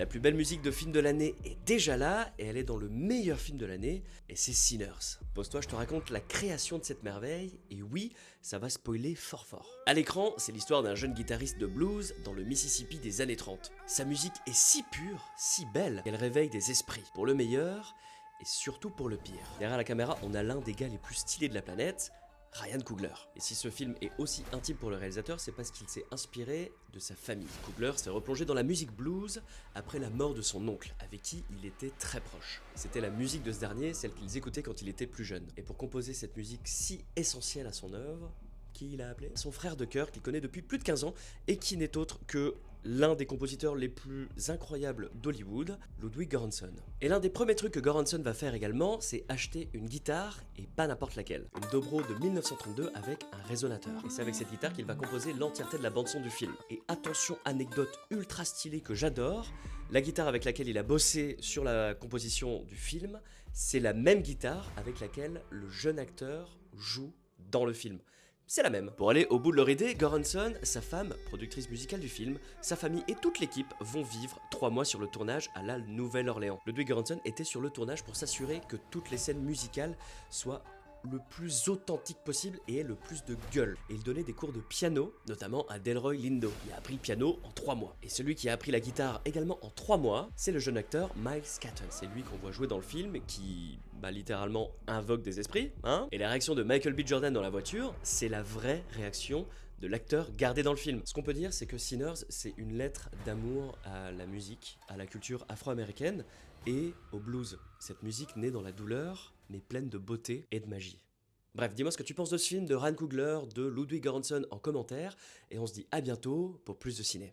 La plus belle musique de film de l'année est déjà là, et elle est dans le meilleur film de l'année, et c'est Sinners. Pose-toi, je te raconte la création de cette merveille, et oui, ça va spoiler fort fort. À l'écran, c'est l'histoire d'un jeune guitariste de blues dans le Mississippi des années 30. Sa musique est si pure, si belle, qu'elle réveille des esprits, pour le meilleur, et surtout pour le pire. Derrière la caméra, on a l'un des gars les plus stylés de la planète, Ryan Coogler. Et si ce film est aussi intime pour le réalisateur, c'est parce qu'il s'est inspiré de sa famille. Coogler s'est replongé dans la musique blues après la mort de son oncle, avec qui il était très proche. C'était la musique de ce dernier, celle qu'ils écoutaient quand il était plus jeune. Et pour composer cette musique si essentielle à son œuvre, qui il a appelé son frère de cœur qu'il connaît depuis plus de 15 ans et qui n'est autre que l'un des compositeurs les plus incroyables d'Hollywood, Ludwig Göransson. Et l'un des premiers trucs que Göransson va faire également, c'est acheter une guitare, et pas n'importe laquelle. Une Dobro de 1932 avec un résonateur. Et c'est avec cette guitare qu'il va composer l'entièreté de la bande-son du film. Et attention, anecdote ultra stylée que j'adore, la guitare avec laquelle il a bossé sur la composition du film, c'est la même guitare avec laquelle le jeune acteur joue dans le film. C'est la même. Pour aller au bout de leur idée, Göransson, sa femme, productrice musicale du film, sa famille et toute l'équipe vont vivre 3 mois sur le tournage à la Nouvelle-Orléans. Ludwig Göransson était sur le tournage pour s'assurer que toutes les scènes musicales soient le plus authentique possible et ait le plus de gueule. Et il donnait des cours de piano, notamment à Delroy Lindo. Il a appris le piano en 3 mois. Et celui qui a appris la guitare également en 3 mois, c'est le jeune acteur Miles Caton. C'est lui qu'on voit jouer dans le film qui, littéralement invoque des esprits, hein. Et la réaction de Michael B. Jordan dans la voiture, c'est la vraie réaction de l'acteur gardé dans le film. Ce qu'on peut dire, c'est que Sinners, c'est une lettre d'amour à la musique, à la culture afro-américaine et au blues. Cette musique née dans la douleur, mais pleine de beauté et de magie. Bref, dis-moi ce que tu penses de ce film, de Ryan Coogler, de Ludwig Göransson en commentaire, et on se dit à bientôt pour plus de ciné.